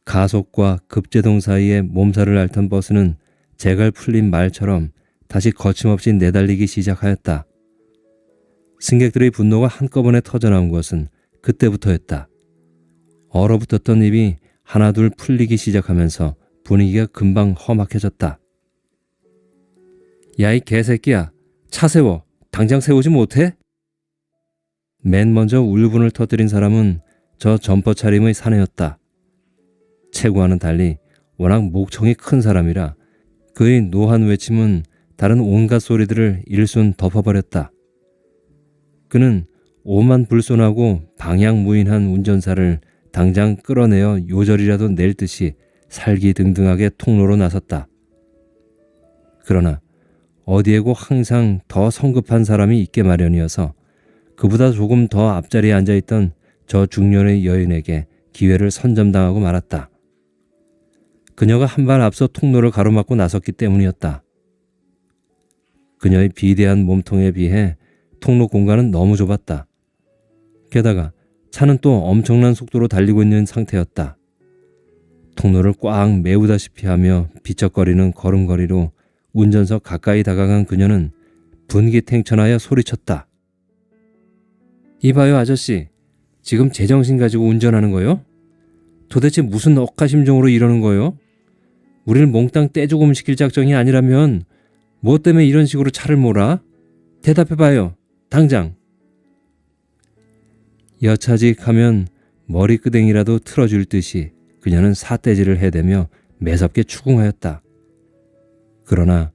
가속과 급제동 사이에 몸살을 앓던 버스는 재갈 풀린 말처럼 다시 거침없이 내달리기 시작하였다. 승객들의 분노가 한꺼번에 터져나온 것은 그때부터였다. 얼어붙었던 입이 하나둘 풀리기 시작하면서 분위기가 금방 험악해졌다. 야, 이 개새끼야, 차 세워. 당장 세우지 못해? 맨 먼저 울분을 터뜨린 사람은 저 점퍼 차림의 사내였다. 최구와는 달리 워낙 목청이 큰 사람이라 그의 노한 외침은 다른 온갖 소리들을 일순 덮어버렸다. 그는 오만 불손하고 방향무인한 운전사를 당장 끌어내어 요절이라도 낼 듯이 살기등등하게 통로로 나섰다. 그러나 어디에고 항상 더 성급한 사람이 있게 마련이어서 그보다 조금 더 앞자리에 앉아있던 저 중년의 여인에게 기회를 선점당하고 말았다. 그녀가 한 발 앞서 통로를 가로막고 나섰기 때문이었다. 그녀의 비대한 몸통에 비해 통로 공간은 너무 좁았다. 게다가 차는 또 엄청난 속도로 달리고 있는 상태였다. 통로를 꽉 메우다시피 하며 비쩍거리는 걸음걸이로 운전석 가까이 다가간 그녀는 분기탱천하여 소리쳤다. 이봐요 아저씨, 지금 제정신 가지고 운전하는 거요? 도대체 무슨 억하심정으로 이러는 거요? 우리를 몽땅 떼죽음 시킬 작정이 아니라면 뭐 때문에 이런 식으로 차를 몰아? 대답해봐요, 당장. 여차직하면 머리끄댕이라도 틀어줄 듯이 그녀는 삿대질을 해대며 매섭게 추궁하였다. 그러나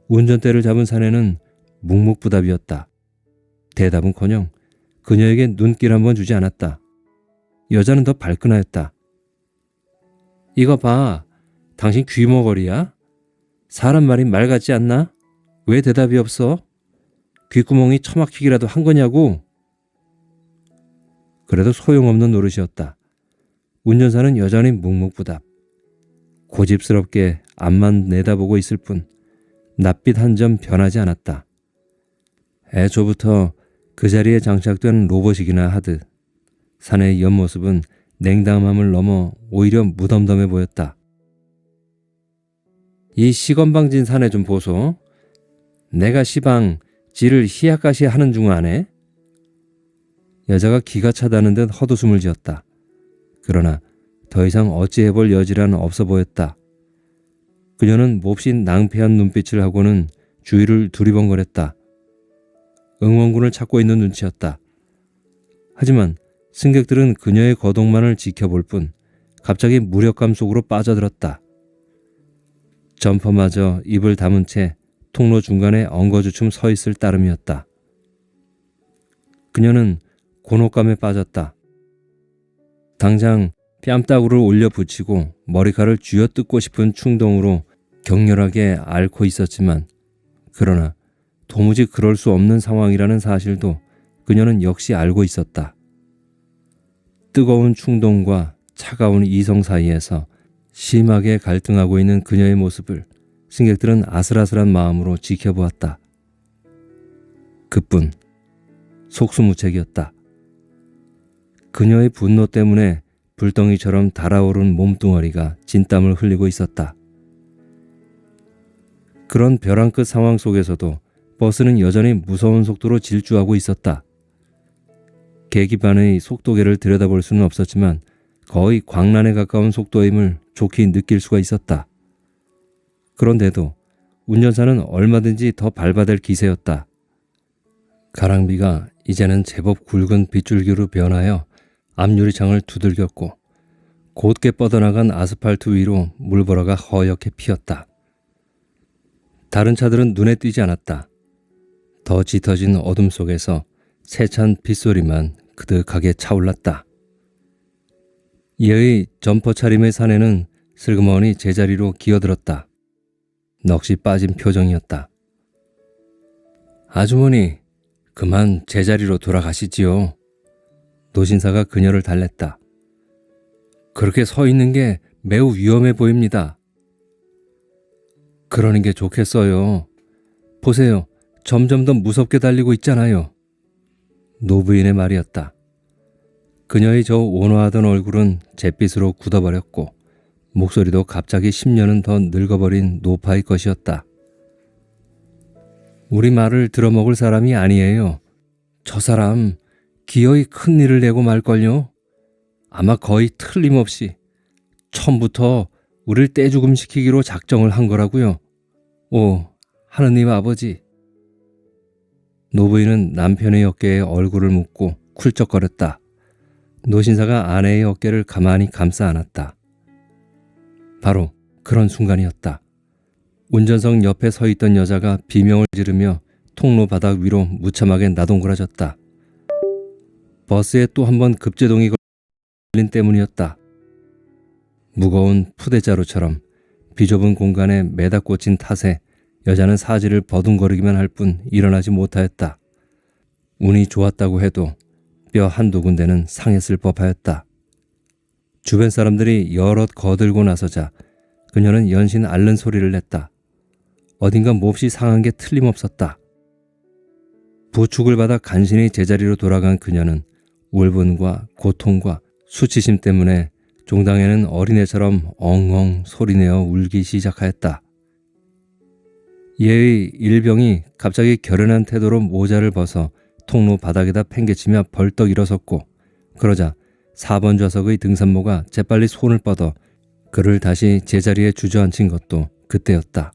운전대를 잡은 사내는 묵묵부답이었다. 대답은커녕 그녀에게 눈길 한번 주지 않았다. 여자는 더 발끈하였다. 이거 봐. 당신 귀머거리야? 사람 말이 말 같지 않나? 왜 대답이 없어? 귓구멍이 처막히기라도 한 거냐고? 그래도 소용없는 노릇이었다. 운전사는 여전히 묵묵부답. 고집스럽게 앞만 내다보고 있을 뿐 낯빛 한 점 변하지 않았다. 애초부터 그 자리에 장착된 로봇이기나 하듯 사내의 옆모습은 냉담함을 넘어 오히려 무덤덤해 보였다. 이 시건방진 사내 좀 보소. 내가 시방 지를 희약가시 하는 중 아네. 여자가 기가 차다는 듯 헛웃음을 지었다. 그러나 더 이상 어찌해볼 여지란 없어 보였다. 그녀는 몹시 낭패한 눈빛을 하고는 주위를 두리번거렸다. 응원군을 찾고 있는 눈치였다. 하지만 승객들은 그녀의 거동만을 지켜볼 뿐 갑자기 무력감 속으로 빠져들었다. 점퍼마저 입을 다문 채 통로 중간에 엉거주춤 서 있을 따름이었다. 그녀는 곤혹감에 빠졌다. 당장 뺨따구를 올려 붙이고 머리카락을 쥐어뜯고 싶은 충동으로 격렬하게 앓고 있었지만 그러나 도무지 그럴 수 없는 상황이라는 사실도 그녀는 역시 알고 있었다. 뜨거운 충동과 차가운 이성 사이에서 심하게 갈등하고 있는 그녀의 모습을 승객들은 아슬아슬한 마음으로 지켜보았다. 그뿐 속수무책이었다. 그녀의 분노 때문에 불덩이처럼 달아오른 몸뚱어리가 진땀을 흘리고 있었다. 그런 벼랑 끝 상황 속에서도 버스는 여전히 무서운 속도로 질주하고 있었다. 계기판의 속도계를 들여다볼 수는 없었지만 거의 광란에 가까운 속도임을 좋게 느낄 수가 있었다. 그런데도 운전사는 얼마든지 더 밟아댈 기세였다. 가랑비가 이제는 제법 굵은 빗줄기로 변하여 앞유리창을 두들겼고 곧게 뻗어나간 아스팔트 위로 물보라가 허옇게 피었다. 다른 차들은 눈에 띄지 않았다. 더 짙어진 어둠 속에서 세찬 빗소리만 그득하게 차올랐다. 이의 점퍼 차림의 사내는 슬그머니 제자리로 기어들었다. 넋이 빠진 표정이었다. 아주머니, 그만 제자리로 돌아가시지요. 노신사가 그녀를 달랬다. 그렇게 서 있는 게 매우 위험해 보입니다. 그러는 게 좋겠어요. 보세요. 점점 더 무섭게 달리고 있잖아요. 노부인의 말이었다. 그녀의 저 온화하던 얼굴은 잿빛으로 굳어버렸고 목소리도 갑자기 10년은 더 늙어버린 노파의 것이었다. 우리 말을 들어먹을 사람이 아니에요. 저 사람 기어이 큰 일을 내고 말걸요. 아마 거의 틀림없이 처음부터 우릴 떼죽음시키기로 작정을 한 거라고요. 오, 하느님 아버지. 노부인은 남편의 어깨에 얼굴을 묻고 쿨쩍거렸다. 노신사가 아내의 어깨를 가만히 감싸 안았다. 바로 그런 순간이었다. 운전석 옆에 서 있던 여자가 비명을 지르며 통로 바닥 위로 무참하게 나동그라졌다. 버스에 또 한 번 급제동이 걸린 때문이었다. 무거운 푸대자루처럼 비좁은 공간에 매다 꽂힌 탓에 여자는 사지를 버둥거리기만 할 뿐 일어나지 못하였다. 운이 좋았다고 해도 뼈 한두 군데는 상했을 법하였다. 주변 사람들이 여럿 거들고 나서자 그녀는 연신 앓는 소리를 냈다. 어딘가 몹시 상한 게 틀림없었다. 부축을 받아 간신히 제자리로 돌아간 그녀는 울분과 고통과 수치심 때문에 종당에는 어린애처럼 엉엉 소리내어 울기 시작하였다. 얘의 일병이 갑자기 결연한 태도로 모자를 벗어 통로 바닥에다 팽개치며 벌떡 일어섰고 그러자 4번 좌석의 등산모가 재빨리 손을 뻗어 그를 다시 제자리에 주저앉힌 것도 그때였다.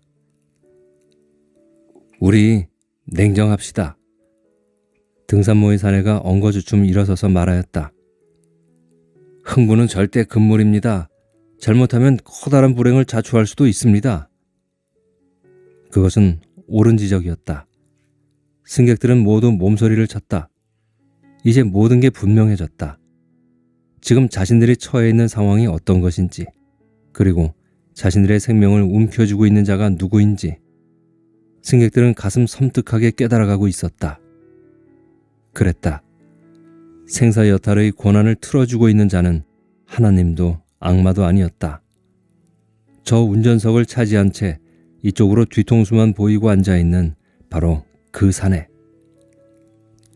우리 냉정합시다. 등산모의 사내가 엉거주춤 일어서서 말하였다. 흥부는 절대 금물입니다. 잘못하면 커다란 불행을 자초할 수도 있습니다. 그것은 옳은 지적이었다. 승객들은 모두 몸소리를 쳤다. 이제 모든 게 분명해졌다. 지금 자신들이 처해 있는 상황이 어떤 것인지, 그리고 자신들의 생명을 움켜쥐고 있는 자가 누구인지 승객들은 가슴 섬뜩하게 깨달아가고 있었다. 그랬다. 생사여탈의 고난을 틀어주고 있는 자는 하나님도 악마도 아니었다. 저 운전석을 차지한 채 이쪽으로 뒤통수만 보이고 앉아있는 바로 그 사내.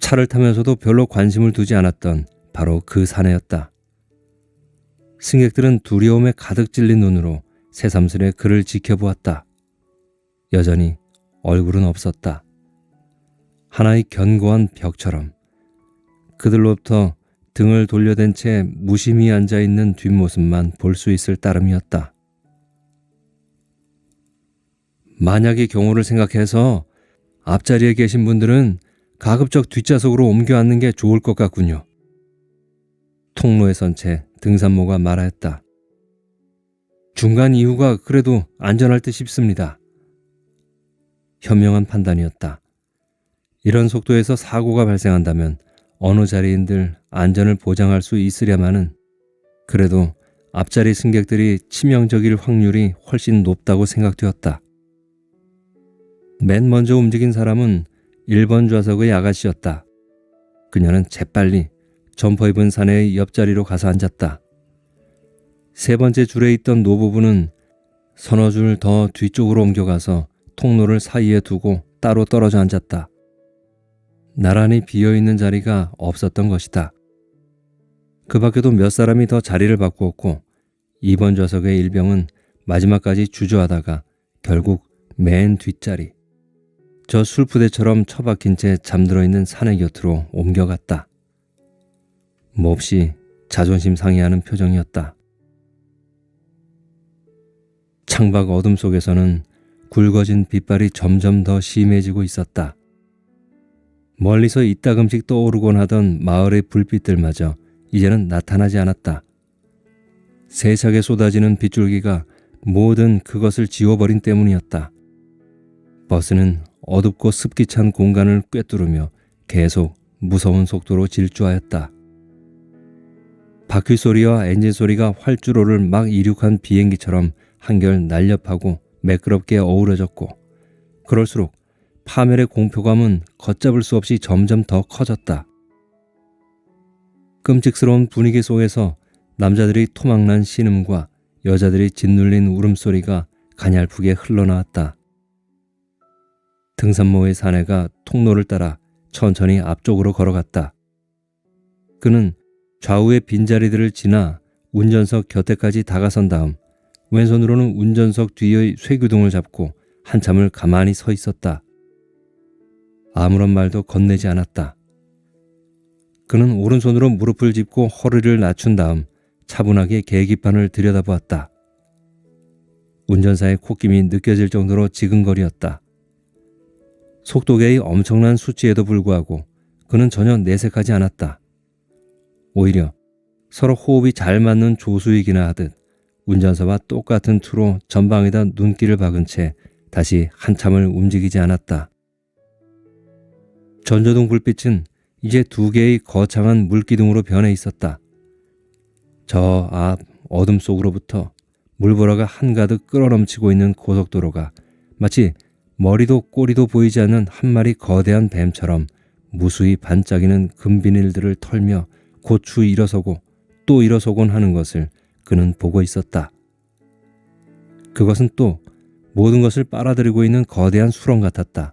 차를 타면서도 별로 관심을 두지 않았던 바로 그 사내였다. 승객들은 두려움에 가득 찔린 눈으로 새삼스레 그를 지켜보았다. 여전히 얼굴은 없었다. 하나의 견고한 벽처럼 그들로부터 등을 돌려댄 채 무심히 앉아있는 뒷모습만 볼 수 있을 따름이었다. 만약의 경우를 생각해서 앞자리에 계신 분들은 가급적 뒷좌석으로 옮겨 앉는 게 좋을 것 같군요. 통로에 선 채 등산모가 말하였다. 중간 이후가 그래도 안전할 듯 싶습니다. 현명한 판단이었다. 이런 속도에서 사고가 발생한다면 어느 자리인들 안전을 보장할 수 있으려마는 그래도 앞자리 승객들이 치명적일 확률이 훨씬 높다고 생각되었다. 맨 먼저 움직인 사람은 1번 좌석의 아가씨였다. 그녀는 재빨리 점퍼 입은 사내의 옆자리로 가서 앉았다. 세 번째 줄에 있던 노부부는 서너 줄 더 뒤쪽으로 옮겨가서 통로를 사이에 두고 따로 떨어져 앉았다. 나란히 비어있는 자리가 없었던 것이다. 그 밖에도 몇 사람이 더 자리를 바꾸었고 2번 좌석의 일병은 마지막까지 주저하다가 결국 맨 뒷자리, 저 술부대처럼 처박힌 채 잠들어 있는 사내 곁으로 옮겨갔다. 몹시 자존심 상해하는 표정이었다. 창밖 어둠 속에서는 굵어진 빛발이 점점 더 심해지고 있었다. 멀리서 이따금씩 떠오르곤 하던 마을의 불빛들마저 이제는 나타나지 않았다. 세차게 쏟아지는 빗줄기가 모든 그것을 지워버린 때문이었다. 버스는 어둡고 습기 찬 공간을 꿰뚫으며 계속 무서운 속도로 질주하였다. 바퀴 소리와 엔진 소리가 활주로를 막 이륙한 비행기처럼 한결 날렵하고 매끄럽게 어우러졌고, 그럴수록 파멸의 공포감은 걷잡을 수 없이 점점 더 커졌다. 끔찍스러운 분위기 속에서 남자들이 토막난 신음과 여자들이 짓눌린 울음소리가 가냘프게 흘러나왔다. 등산모의 사내가 통로를 따라 천천히 앞쪽으로 걸어갔다. 그는 좌우의 빈자리들을 지나 운전석 곁에까지 다가선 다음 왼손으로는 운전석 뒤의 쇠규동을 잡고 한참을 가만히 서 있었다. 아무런 말도 건네지 않았다. 그는 오른손으로 무릎을 짚고 허리를 낮춘 다음 차분하게 계기판을 들여다보았다. 운전사의 콧김이 느껴질 정도로 지근거리었다. 속도계의 엄청난 수치에도 불구하고 그는 전혀 내색하지 않았다. 오히려 서로 호흡이 잘 맞는 조수이기나 하듯 운전사와 똑같은 투로 전방에다 눈길을 박은 채 다시 한참을 움직이지 않았다. 전조등 불빛은 이제 2개의 거창한 물기둥으로 변해 있었다. 저 앞 어둠 속으로부터 물보라가 한가득 끌어넘치고 있는 고속도로가 마치 머리도 꼬리도 보이지 않는 한 마리 거대한 뱀처럼 무수히 반짝이는 금비닐들을 털며 고추 일어서고 또 일어서곤 하는 것을 그는 보고 있었다. 그것은 또 모든 것을 빨아들이고 있는 거대한 수렁 같았다.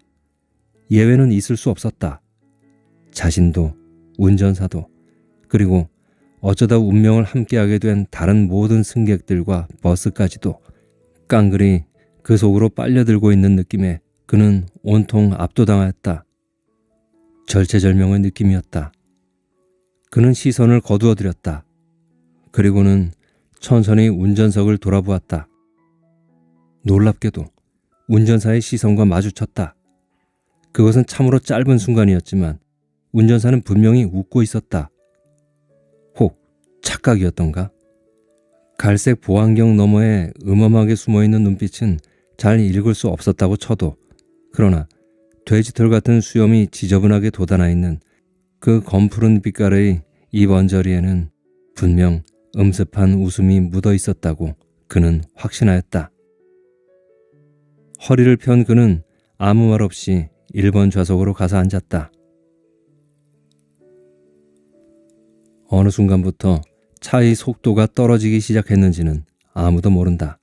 예외는 있을 수 없었다. 자신도, 운전사도, 그리고 어쩌다 운명을 함께하게 된 다른 모든 승객들과 버스까지도 깡그리 그 속으로 빨려들고 있는 느낌에 그는 온통 압도당하였다. 절체절명의 느낌이었다. 그는 시선을 거두어들였다. 그리고는 천천히 운전석을 돌아보았다. 놀랍게도 운전사의 시선과 마주쳤다. 그것은 참으로 짧은 순간이었지만 운전사는 분명히 웃고 있었다. 혹 착각이었던가? 갈색 보안경 너머에 음험하게 숨어있는 눈빛은 잘 읽을 수 없었다고 쳐도, 그러나 돼지털 같은 수염이 지저분하게 돋아나 있는 그 검푸른 빛깔의 입 언저리에는 분명 음습한 웃음이 묻어 있었다고 그는 확신하였다. 허리를 편 그는 아무 말 없이 1번 좌석으로 가서 앉았다. 어느 순간부터 차의 속도가 떨어지기 시작했는지는 아무도 모른다.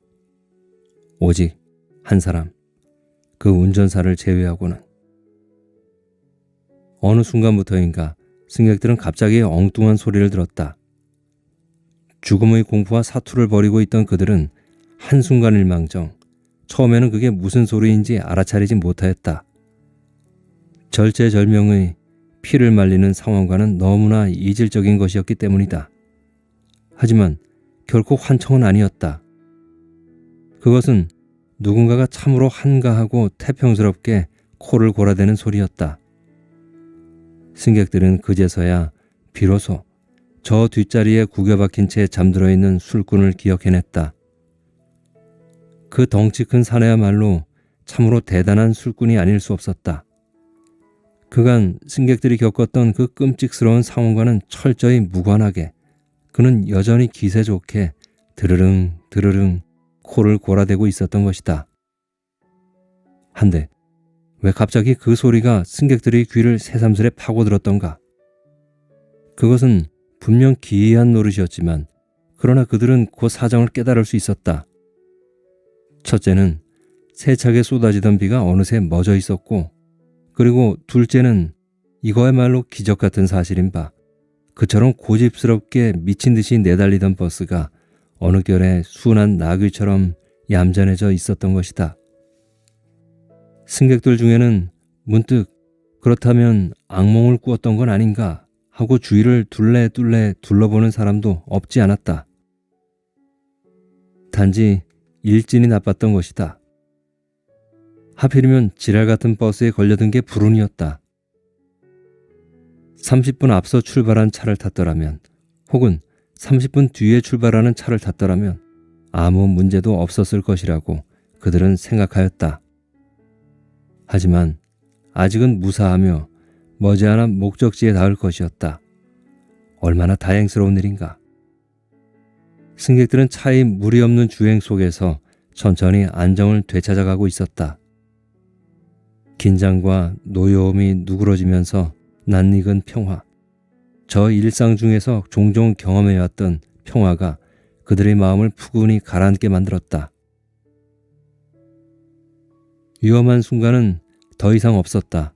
오직 한 사람, 그 운전사를 제외하고는. 어느 순간부터인가 승객들은 갑자기 엉뚱한 소리를 들었다. 죽음의 공포와 사투를 벌이고 있던 그들은 한순간일망정 처음에는 그게 무슨 소리인지 알아차리지 못하였다. 절체절명의 피를 말리는 상황과는 너무나 이질적인 것이었기 때문이다. 하지만 결코 환청은 아니었다. 그것은 누군가가 참으로 한가하고 태평스럽게 코를 골아대는 소리였다. 승객들은 그제서야 비로소 저 뒷자리에 구겨박힌 채 잠들어 있는 술꾼을 기억해냈다. 그 덩치 큰 사내야말로 참으로 대단한 술꾼이 아닐 수 없었다. 그간 승객들이 겪었던 그 끔찍스러운 상황과는 철저히 무관하게 그는 여전히 기세 좋게 드르릉 드르릉 코를 골아대고 있었던 것이다. 한데 왜 갑자기 그 소리가 승객들의 귀를 새삼스레 파고들었던가? 그것은 분명 기이한 노릇이었지만 그러나 그들은 그 사정을 깨달을 수 있었다. 첫째는 세차게 쏟아지던 비가 어느새 멎어 있었고, 그리고 둘째는 이거야말로 기적 같은 사실인 바 그처럼 고집스럽게 미친 듯이 내달리던 버스가 어느 결에 순한 나귀처럼 얌전해져 있었던 것이다. 승객들 중에는 문득 그렇다면 악몽을 꾸었던 건 아닌가 하고 주위를 둘레둘레 둘러보는 사람도 없지 않았다. 단지 일진이 나빴던 것이다. 하필이면 지랄 같은 버스에 걸려든 게 불운이었다. 30분 앞서 출발한 차를 탔더라면, 혹은 30분 뒤에 출발하는 차를 탔더라면 아무 문제도 없었을 것이라고 그들은 생각하였다. 하지만 아직은 무사하며 머지않아 목적지에 닿을 것이었다. 얼마나 다행스러운 일인가. 승객들은 차의 무리 없는 주행 속에서 천천히 안정을 되찾아가고 있었다. 긴장과 노여움이 누그러지면서 낯익은 평화, 저 일상 중에서 종종 경험해왔던 평화가 그들의 마음을 푸근히 가라앉게 만들었다. 위험한 순간은 더 이상 없었다.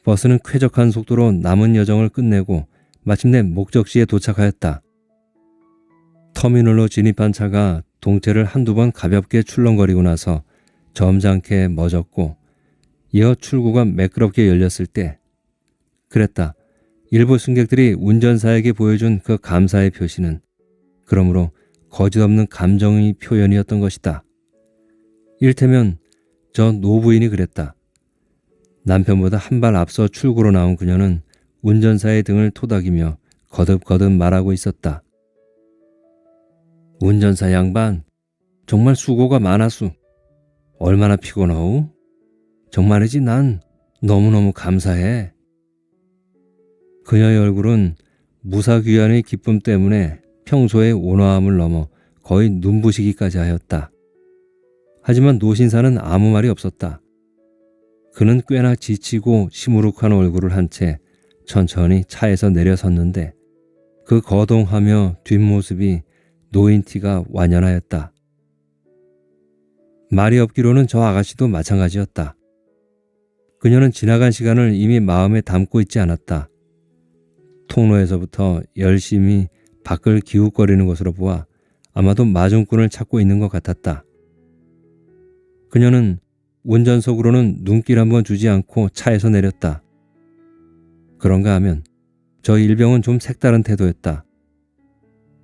버스는 쾌적한 속도로 남은 여정을 끝내고 마침내 목적지에 도착하였다. 터미널로 진입한 차가 동체를 한두 번 가볍게 출렁거리고 나서 점잖게 멎었고, 이어 출구가 매끄럽게 열렸을 때, 그랬다. 일부 승객들이 운전사에게 보여준 그 감사의 표시는 그러므로 거짓없는 감정의 표현이었던 것이다. 이를테면 저 노부인이 그랬다. 남편보다 한 발 앞서 출구로 나온 그녀는 운전사의 등을 토닥이며 거듭거듭 말하고 있었다. 운전사 양반, 정말 수고가 많아수. 얼마나 피곤하오? 정말이지 난 너무너무 감사해. 그녀의 얼굴은 무사귀환의 기쁨 때문에 평소의 온화함을 넘어 거의 눈부시기까지 하였다. 하지만 노신사는 아무 말이 없었다. 그는 꽤나 지치고 시무룩한 얼굴을 한 채 천천히 차에서 내려섰는데 그 거동하며 뒷모습이 노인 티가 완연하였다. 말이 없기로는 저 아가씨도 마찬가지였다. 그녀는 지나간 시간을 이미 마음에 담고 있지 않았다. 통로에서부터 열심히 밖을 기웃거리는 것으로 보아 아마도 마중꾼을 찾고 있는 것 같았다. 그녀는 운전석으로는 눈길 한번 주지 않고 차에서 내렸다. 그런가 하면 저 일병은 좀 색다른 태도였다.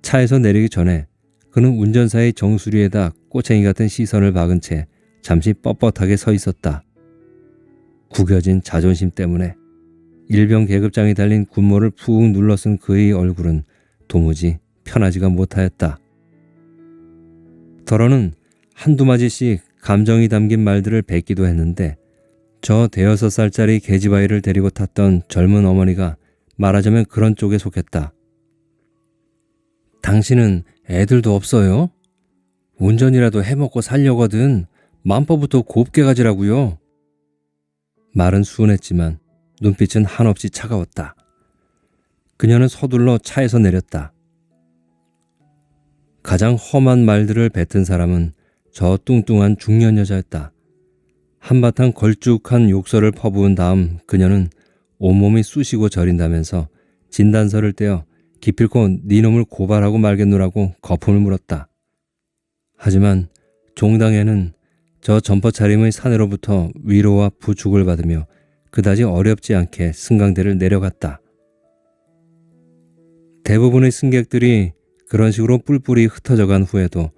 차에서 내리기 전에 그는 운전사의 정수리에다 꼬챙이 같은 시선을 박은 채 잠시 뻣뻣하게 서 있었다. 구겨진 자존심 때문에 일병 계급장이 달린 군모를 푹 눌러쓴 그의 얼굴은 도무지 편하지가 못하였다. 더러는 한두 마디씩 감정이 담긴 말들을 뱉기도 했는데 저 5살짜리 계집아이를 데리고 탔던 젊은 어머니가 말하자면 그런 쪽에 속했다. 당신은 애들도 없어요? 운전이라도 해먹고 살려거든 만법부터 곱게 가지라고요. 말은 순했지만 눈빛은 한없이 차가웠다. 그녀는 서둘러 차에서 내렸다. 가장 험한 말들을 뱉은 사람은 저 뚱뚱한 중년 여자였다. 한바탕 걸쭉한 욕설을 퍼부은 다음 그녀는 온몸이 쑤시고 저린다면서 진단서를 떼어 기필코 네 놈을 고발하고 말겠노라고 거품을 물었다. 하지만 종당에는 저 점퍼 차림의 사내로부터 위로와 부축을 받으며 그다지 어렵지 않게 승강대를 내려갔다. 대부분의 승객들이 그런 식으로 뿔뿔이 흩어져 간 후에도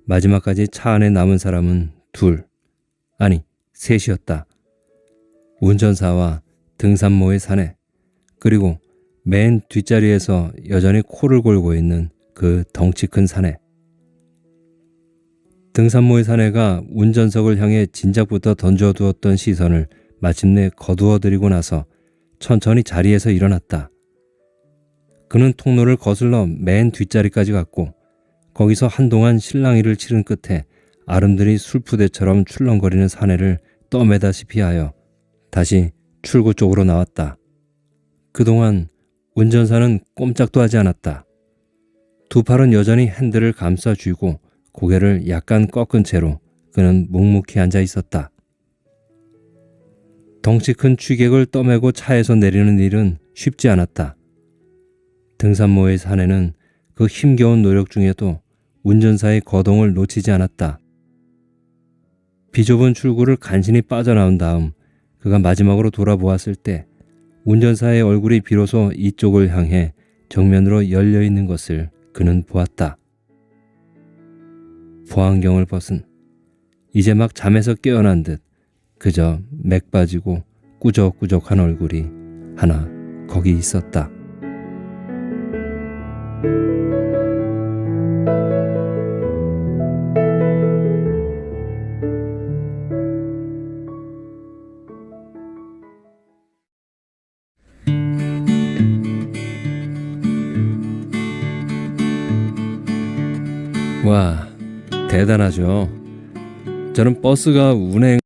마지막까지 차 안에 남은 사람은 셋이었다. 운전사와 등산모의 사내, 그리고 맨 뒷자리에서 여전히 코를 골고 있는 그 덩치 큰 사내. 등산모의 사내가 운전석을 향해 진작부터 던져두었던 시선을 마침내 거두어들이고 나서 천천히 자리에서 일어났다. 그는 통로를 거슬러 맨 뒷자리까지 갔고 거기서 한동안 실랑이를 치른 끝에 아름드리 술푸대처럼 출렁거리는 사내를 떠매다시피 하여 다시 출구 쪽으로 나왔다. 그동안 운전사는 꼼짝도 하지 않았다. 두 팔은 여전히 핸들을 감싸 쥐고 고개를 약간 꺾은 채로 그는 묵묵히 앉아 있었다. 덩치 큰 취객을 떠매고 차에서 내리는 일은 쉽지 않았다. 등산모의 사내는 그 힘겨운 노력 중에도 운전사의 거동을 놓치지 않았다. 비좁은 출구를 간신히 빠져나온 다음 그가 마지막으로 돌아보았을 때 운전사의 얼굴이 비로소 이쪽을 향해 정면으로 열려 있는 것을 그는 보았다. 보안경을 벗은 이제 막 잠에서 깨어난 듯 그저 맥 빠지고 꾸적꾸적한 얼굴이 하나 거기 있었다. 와, 대단하죠. 저는 버스가 운행